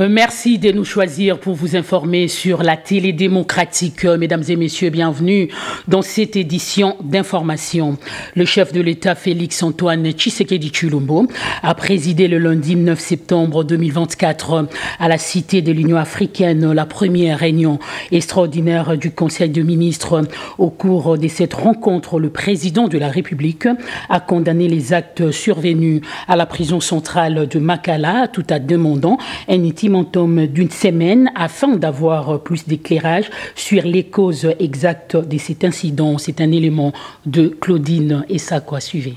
Merci de nous choisir pour vous informer sur la télé démocratique. Mesdames et messieurs, bienvenue dans cette édition d'information. Le chef de l'État, Félix-Antoine Tshisekedi Tshilombo, a présidé le lundi 9 septembre 2024 à la Cité de l'Union africaine la première réunion extraordinaire du Conseil de ministres. Au cours de cette rencontre, le président de la République a condamné les actes survenus à la prison centrale de Makala, tout en demandant un ultimatum d'une semaine afin d'avoir plus d'éclairage sur les causes exactes de cet incident. C'est un élément de Claudine Essakwa. Suivez.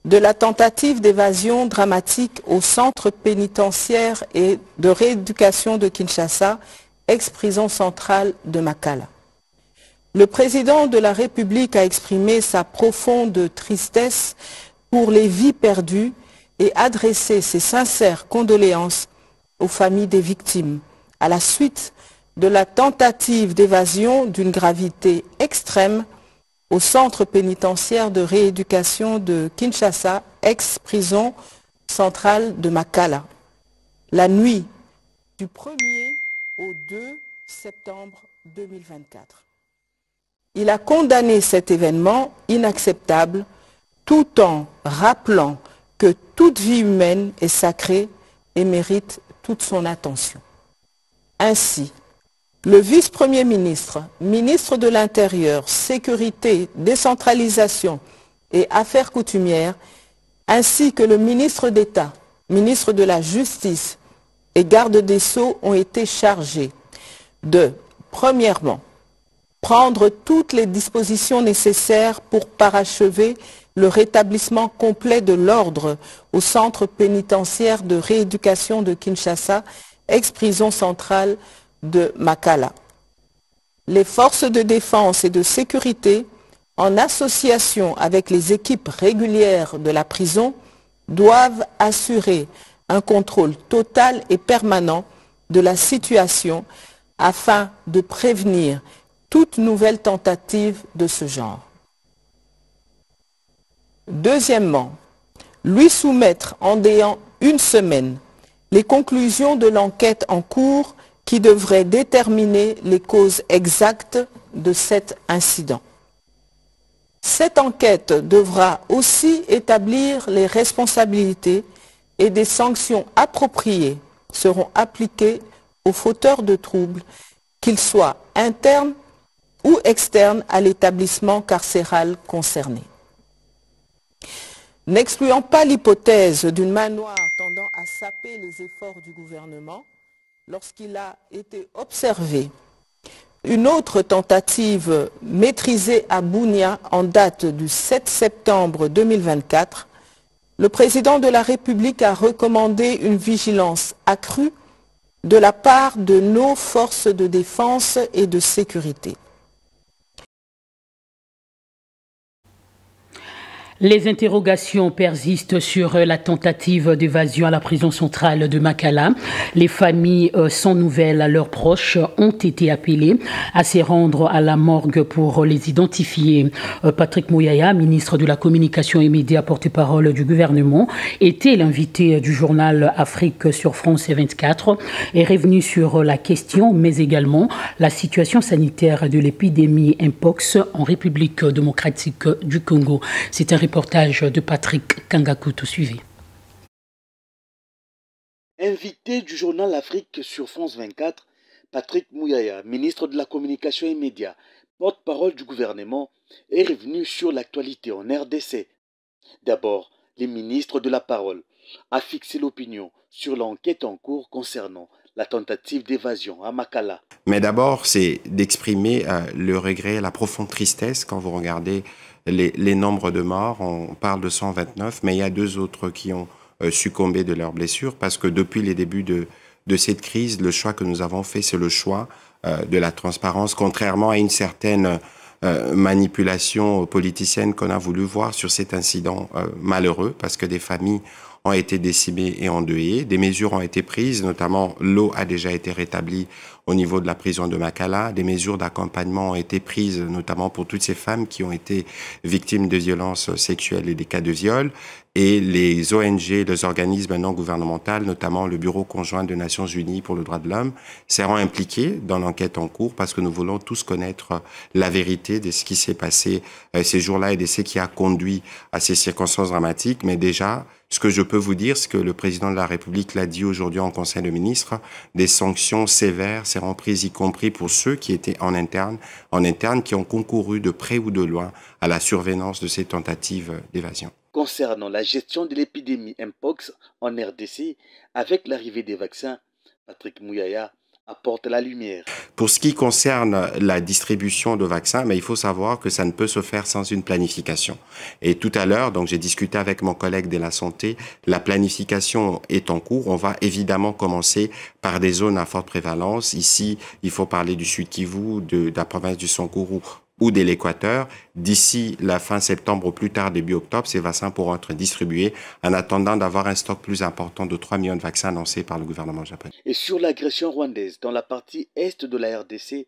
De la tentative d'évasion dramatique au centre pénitentiaire et de rééducation de Kinshasa, ex-prison centrale de Makala. Le président de la République a exprimé sa profonde tristesse pour les vies perdues et adressé ses sincères condoléances aux familles des victimes, à la suite de la tentative d'évasion d'une gravité extrême au centre pénitentiaire de rééducation de Kinshasa, ex-prison centrale de Makala, la nuit du 1er au 2 septembre 2024. Il a condamné cet événement inacceptable tout en rappelant que toute vie humaine est sacrée et mérite toute son attention. Ainsi, le vice-premier ministre, ministre de l'Intérieur, Sécurité, Décentralisation et Affaires coutumières, ainsi que le ministre d'État, ministre de la Justice et garde des Sceaux ont été chargés de, premièrement, prendre toutes les dispositions nécessaires pour parachever le rétablissement complet de l'ordre au centre pénitentiaire de rééducation de Kinshasa, ex-prison centrale de Makala. Les forces de défense et de sécurité, en association avec les équipes régulières de la prison, doivent assurer un contrôle total et permanent de la situation afin de prévenir toute nouvelle tentative de ce genre. Deuxièmement, lui soumettre en délai une semaine les conclusions de l'enquête en cours qui devrait déterminer les causes exactes de cet incident. Cette enquête devra aussi établir les responsabilités et des sanctions appropriées seront appliquées aux fauteurs de troubles, qu'ils soient internes ou externes à l'établissement carcéral concerné. N'excluant pas l'hypothèse d'une main noire tendant à saper les efforts du gouvernement, lorsqu'il a été observé une autre tentative maîtrisée à Bunia en date du 7 septembre 2024, le président de la République a recommandé une vigilance accrue de la part de nos forces de défense et de sécurité. Les interrogations persistent sur la tentative d'évasion à la prison centrale de Makala. Les familles sans nouvelles à leurs proches ont été appelées à se rendre à la morgue pour les identifier. Patrick Mouyaya, ministre de la Communication et Médias, porte-parole du gouvernement, était l'invité du journal Afrique sur France 24 et est revenu sur la question, mais également la situation sanitaire de l'épidémie Mpox en République démocratique du Congo. C'est un reportage de Patrick Kangakutu. Suivez. Invité du journal Afrique sur France 24, Patrick Mouyaya, ministre de la Communication et Médias, porte-parole du gouvernement, est revenu sur l'actualité en RDC. D'abord, le ministre de la Parole a fixé l'opinion sur l'enquête en cours concernant la tentative d'évasion à Makala. Mais d'abord, c'est d'exprimer le regret, la profonde tristesse quand vous regardez les nombres de morts. On parle de 129, mais il y a 2 autres qui ont succombé de leurs blessures parce que depuis les débuts de cette crise, le choix que nous avons fait, c'est le choix de la transparence, contrairement à une certaine manipulation politicienne qu'on a voulu voir sur cet incident malheureux parce que des familles ont été décimés et endeuillés. Des mesures ont été prises, notamment l'eau a déjà été rétablie au niveau de la prison de Makala. Des mesures d'accompagnement ont été prises, notamment pour toutes ces femmes qui ont été victimes de violences sexuelles et des cas de viol. Et les ONG, les organismes non gouvernementaux, notamment le Bureau conjoint des Nations Unies pour le droit de l'homme, seront impliqués dans l'enquête en cours parce que nous voulons tous connaître la vérité de ce qui s'est passé ces jours-là et de ce qui a conduit à ces circonstances dramatiques. Mais déjà, ce que je peux vous dire, c'est que le président de la République l'a dit aujourd'hui en Conseil des ministres, des sanctions sévères seront prises, y compris pour ceux qui étaient en interne, qui ont concouru de près ou de loin à la survenance de ces tentatives d'évasion. Concernant la gestion de l'épidémie Mpox en RDC, avec l'arrivée des vaccins, Patrick Mouyaya apporte la lumière. Pour ce qui concerne la distribution de vaccins, mais il faut savoir que ça ne peut se faire sans une planification. Et tout à l'heure, donc j'ai discuté avec mon collègue de la santé, la planification est en cours. On va évidemment commencer par des zones à forte prévalence. Ici, il faut parler du Sud Kivu, de la province du Sankuru ou de l'Équateur. D'ici la fin septembre, au plus tard début octobre, ces vaccins pourront être distribués en attendant d'avoir un stock plus important de 3 millions de vaccins annoncés par le gouvernement japonais. Et sur l'agression rwandaise dans la partie est de la RDC,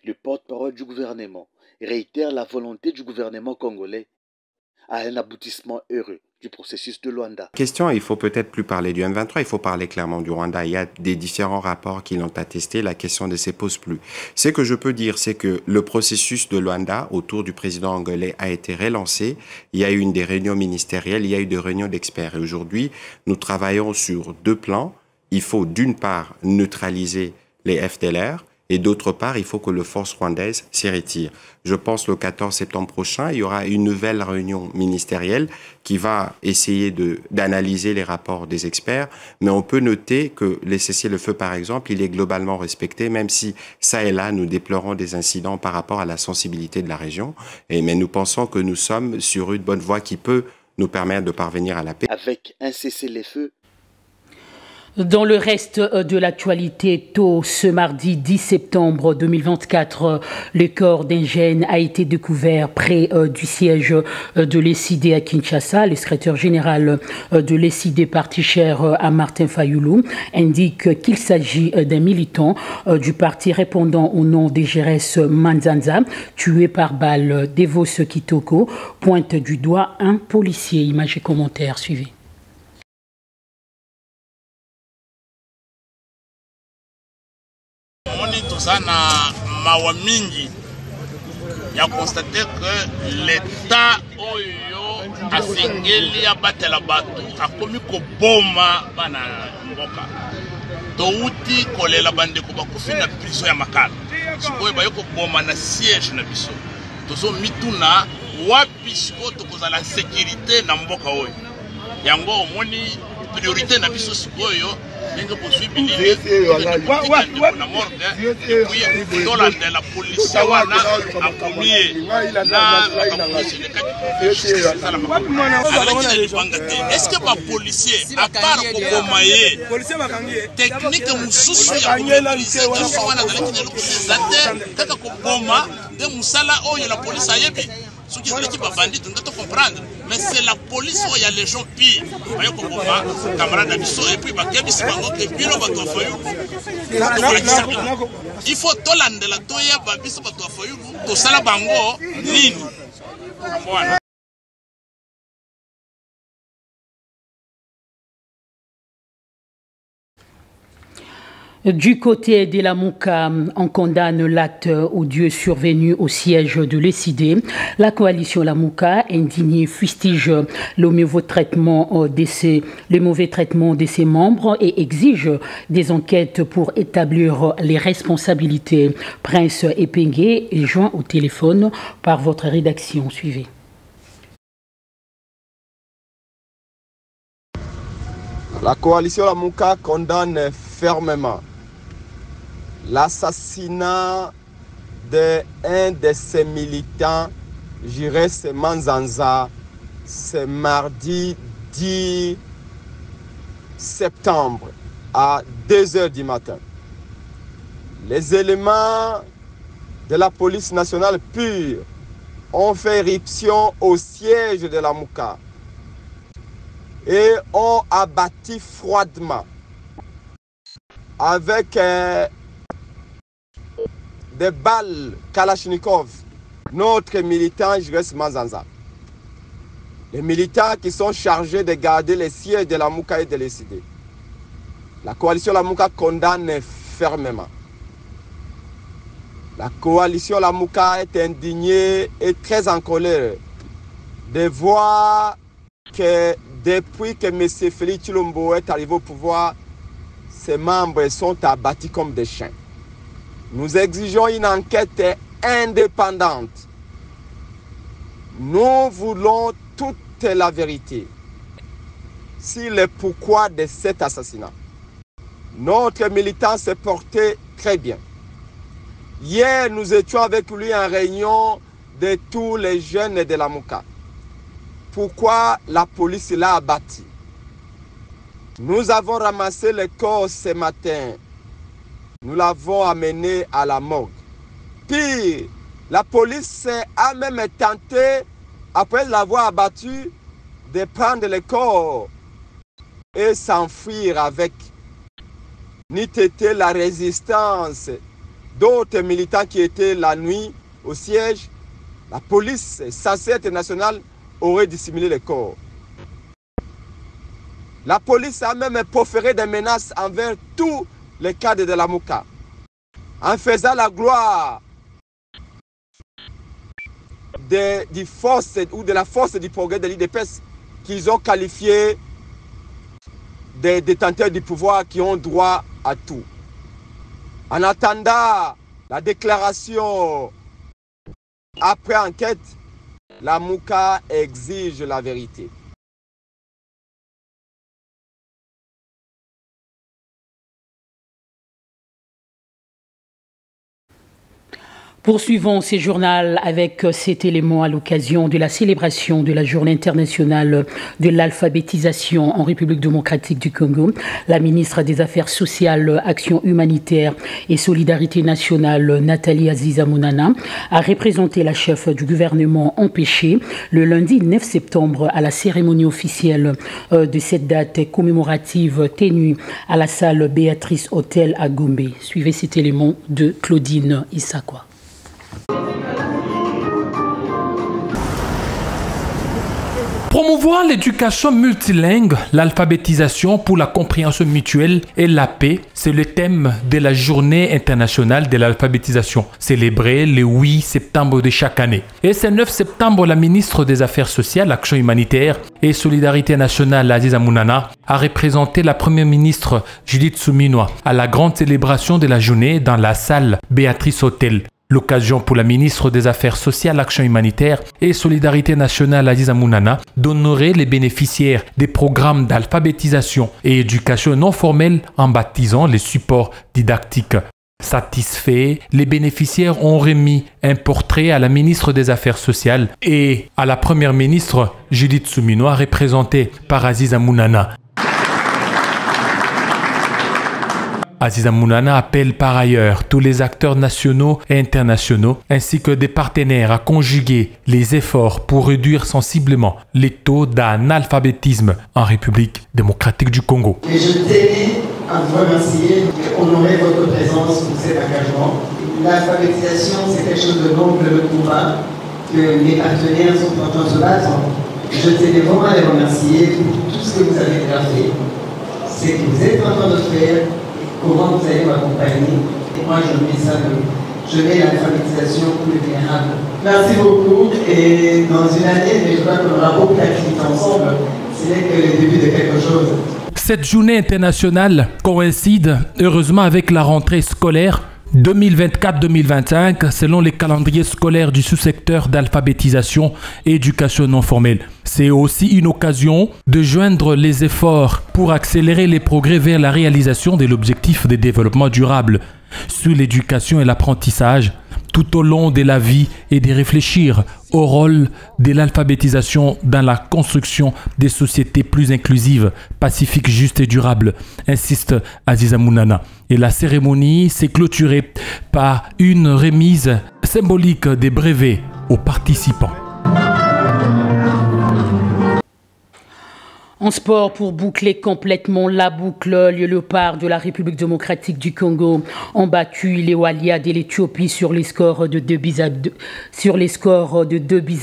le porte-parole du gouvernement réitère la volonté du gouvernement congolais à un aboutissement heureux du processus de Luanda. Question, il faut peut-être plus parler du M23, il faut parler clairement du Rwanda. Il y a des différents rapports qui l'ont attesté, la question ne se pose plus. Ce que je peux dire, c'est que le processus de Luanda autour du président angolais a été relancé. Il y a eu des réunions ministérielles, il y a eu des réunions d'experts. Et aujourd'hui, nous travaillons sur 2 plans. Il faut d'une part neutraliser les FDLR, et d'autre part, il faut que les forces rwandaises s'y retirent. Je pense le 14 septembre prochain, il y aura une nouvelle réunion ministérielle qui va essayer d'analyser les rapports des experts. Mais on peut noter que les cessez-le-feu, par exemple, il est globalement respecté, même si ça et là, nous déplorons des incidents par rapport à la sensibilité de la région. Mais nous pensons que nous sommes sur une bonne voie qui peut nous permettre de parvenir à la paix. Avec un cessez-le-feu. Dans le reste de l'actualité, tôt ce mardi 10 septembre 2024, le corps d'un jeune a été découvert près du siège de l'ECD à Kinshasa. Le secrétaire général de l'ECD, parti cher à Martin Fayoulou, indique qu'il s'agit d'un militant du parti répondant au nom de Gérès Manzanza, tué par balle. Devos Kitoko pointe du doigt un policier. Images et commentaires, suivez. Sana mawa mingi ya constate que l'État oyo asengeli abatela batu akomi koboma bana mboka touti kolela bandeko bakufi na prison ya Makala sikoyo bayoko koboma na siège na biso tozo mituna wapi siko tokozala sécurité na mboka oyo yango omoni priorité na biso sikoyo ndenge possibilité na morgue et puis tolanda la police wana akomie na police de est-ce que ba policier à part kokomaye technique mususu ya komaîtriser wana dans kaka koboma de musala oyo la police ayebi ce qui est pas bandit, on doit comprendre. Mais c'est la police où il y a les gens pires. Camarade Abisso et puis il faut tolande la toya babiso batofayu to sala bango nini. Voilà. Du côté de la Mouka, on condamne l'acte odieux survenu au siège de l'ECD. La coalition La Mouka, indignée, fustige le mauvais traitement de ses membres et exige des enquêtes pour établir les responsabilités. Prince Epengue est joint au téléphone par votre rédaction. Suivez. La coalition La Mouka condamne fermement l'assassinat d'un de ses militants, Gérès Manzanza, ce mardi 10 septembre à 2h du matin. Les éléments de la police nationale pure ont fait éruption au siège de la Mouka. et ont abattu froidement avec des balles Kalachnikov notre militant Jules Manzanza. Les militants qui sont chargés de garder les sièges de la Mouka et de les céder. La coalition Lamouka condamne fermement. La coalition Lamouka est indignée et très en colère de voir que depuis que M. Félix Tshilombo est arrivé au pouvoir, ses membres sont abattus comme des chiens. Nous exigeons une enquête indépendante. Nous voulons toute la vérité sur le pourquoi de cet assassinat. Notre militant s'est porté très bien. Hier, nous étions avec lui en réunion de tous les jeunes de la Mouka. Pourquoi la police l'a abattu? Nous avons ramassé le corps ce matin. Nous l'avons amené à la morgue. Puis, la police a même tenté, après l'avoir abattu, de prendre le corps et s'enfuir avec. N'eût été la résistance d'autres militants qui étaient la nuit au siège, la police censée être nationale aurait dissimulé le corps. La police a même proféré des menaces envers tous les cadres de la Mouka, en faisant la gloire de la force du progrès de l'IDPS qu'ils ont qualifié des détenteurs du pouvoir qui ont droit à tout. En attendant la déclaration après enquête, la Mouka exige la vérité. Poursuivons ces journaux avec cet élément à l'occasion de la célébration de la Journée internationale de l'alphabétisation en République démocratique du Congo. La ministre des Affaires sociales, Action humanitaire et solidarité nationale, Nathalie Aziza Mounana, a représenté la chef du gouvernement empêchée le lundi 9 septembre à la cérémonie officielle de cette date commémorative tenue à la salle Béatrice Hôtel à Gombe. Suivez cet élément de Claudine Issakwa. Promouvoir l'éducation multilingue, l'alphabétisation pour la compréhension mutuelle et la paix, c'est le thème de la Journée internationale de l'alphabétisation, célébrée le 8 septembre de chaque année. Et ce 9 septembre, la ministre des Affaires sociales, Action humanitaire et solidarité nationale, Aziza Mounana, a représenté la première ministre Judith Suminwa à la grande célébration de la journée dans la salle Béatrice Hôtel. L'occasion pour la ministre des Affaires sociales, Action humanitaire et solidarité nationale, Aziza Mounana, d'honorer les bénéficiaires des programmes d'alphabétisation et éducation non formelle en baptisant les supports didactiques. Satisfaits, les bénéficiaires ont remis un portrait à la ministre des Affaires sociales et à la première ministre Judith Suminwa, représentée par Aziza Mounana. Aziza Mounana appelle par ailleurs tous les acteurs nationaux et internationaux ainsi que des partenaires à conjuguer les efforts pour réduire sensiblement les taux d'analphabétisme en République démocratique du Congo. Et je tenais à vous remercier et honorer votre présence pour cet engagement. L'alphabétisation, c'est quelque chose de noble combat que mes partenaires sont en train de se battre. Je tenais vraiment à les remercier pour tout ce que vous avez déjà fait. C'est que vous êtes en train de faire. Comment vous allez m'accompagner? Et moi, je mets l'alphabétisation plus vulnérable. Merci beaucoup. Et dans une année, mais je crois qu'on aura beaucoup d'activités ensemble. Ce n'est que le début de quelque chose. Cette journée internationale coïncide heureusement avec la rentrée scolaire 2024-2025 selon les calendriers scolaires du sous-secteur d'alphabétisation et éducation non formelle. C'est aussi une occasion de joindre les efforts pour accélérer les progrès vers la réalisation de l'objectif de développement durable sur l'éducation et l'apprentissage tout au long de la vie et de réfléchir au rôle de l'alphabétisation dans la construction des sociétés plus inclusives, pacifiques, justes et durables, insiste Aziza Mounana. Et la cérémonie s'est clôturée par une remise symbolique des brevets aux participants. En sport, pour boucler complètement la boucle, les léopards de la République démocratique du Congo ont battu les Walias de l'Éthiopie sur les scores de 2 buts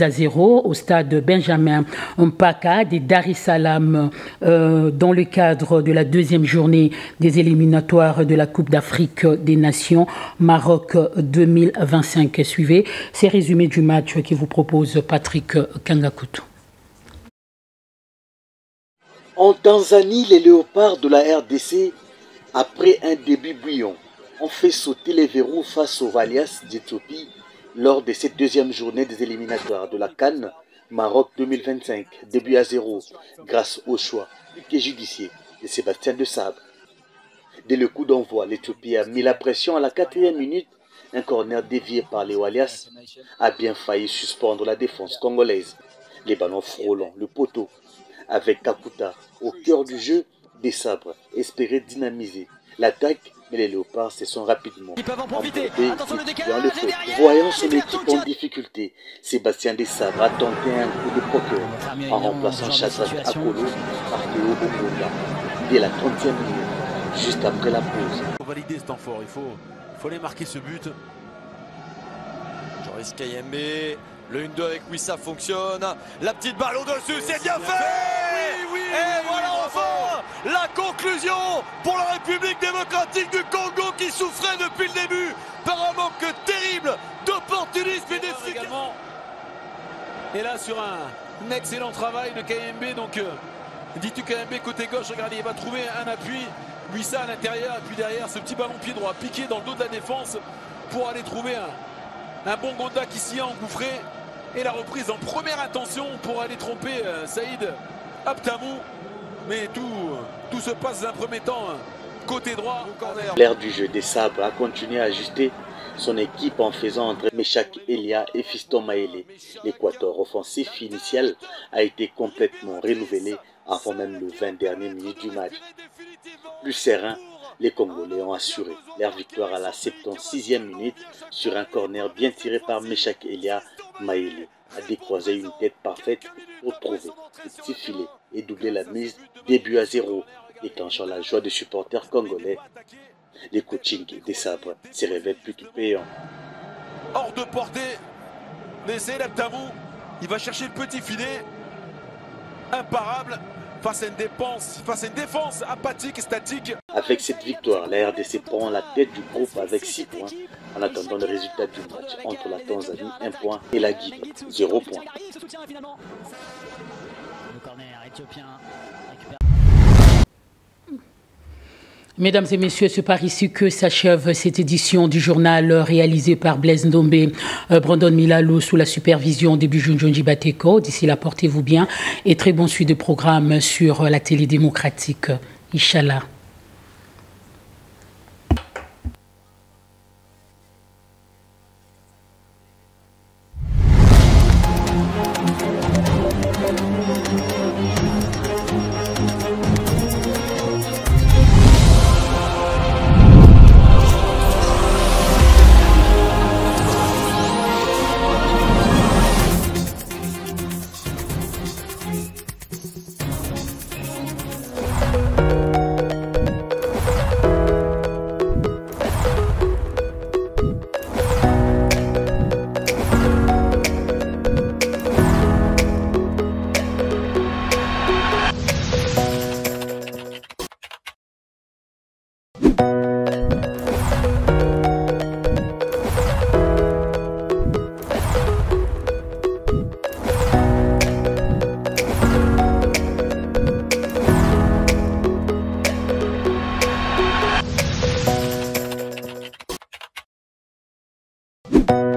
à 0 au stade Benjamin Mpaka de Dar es Salaam dans le cadre de la deuxième journée des éliminatoires de la Coupe d'Afrique des Nations Maroc 2025. Suivez ces résumés du match qui vous propose Patrick Kangakutu. En Tanzanie, les léopards de la RDC, après un début bouillon, ont fait sauter les verrous face aux Walias d'Éthiopie lors de cette deuxième journée des éliminatoires de la CAN Maroc 2025, 2 buts à 0, grâce au choix et judiciaire de Sébastien Desabre. Dès le coup d'envoi, l'Éthiopie a mis la pression à la 4e minute. Un corner dévié par les Walias a bien failli suspendre la défense congolaise. Les ballons frôlant le poteau. Avec Kakuta au cœur du jeu, Desabre espérait dynamiser l'attaque, mais les léopards se sont rapidement emportés dans le feu. Voyant son équipe en difficulté, Sébastien Desabre a tenté un coup de poker en remplaçant Shadrack Akolo par Théo Okonga dès la 30e minute, juste après la pause. Il faut valider ce temps fort, il faut aller marquer ce but. Joris Kayembe. Le 1-2 avec Wissa fonctionne. La petite balle au-dessus, c'est bien fait. Oui, et voilà enfin la conclusion pour la République démocratique du Congo qui souffrait depuis le début par un manque terrible d'opportunisme et d'efficacité. Et là sur un excellent travail de Kayembe. Donc dis-tu Kayembe côté gauche, regardez, il va trouver un appui. Wissa à l'intérieur et puis derrière ce petit ballon pied droit piqué dans le dos de la défense pour aller trouver un bon Gonda qui s'y a engouffré. Et la reprise en première intention pour aller tromper Saïd Abtamou. Mais tout se passe d'un premier temps côté droit. L'air du jeu des Sabres a continué à ajuster son équipe en faisant entrer Meshak Elia et Fiston Maele. L'équateur offensif initial a été complètement renouvelé avant même le 20 dernières minutes du match. Plus serein, les Congolais ont assuré leur victoire à la 76e minute sur un corner bien tiré par Meshak Elia. Maele a décroisé une tête parfaite pour trouver le petit filet et doubler la mise, 2 buts à 0, déclenchant la joie des supporters congolais. Les coachings des Sabres se révèlent plutôt payants. Hors de portée, l'essai d'Abtamou, il va chercher le petit filet, imparable. Face à une défense apathique et statique. Avec cette victoire, la RDC prend la tête du groupe avec 6 points en attendant le résultat du match entre la Tanzanie 1 point et la Guinée 0 point. Mesdames et messieurs, c'est par ici que s'achève cette édition du journal réalisé par Blaise Ndombe, Brandon Milalo sous la supervision de Bijunjonji Bateko. D'ici là, portez-vous bien et très bon suite de programme sur la télé démocratique. Inch'Allah. you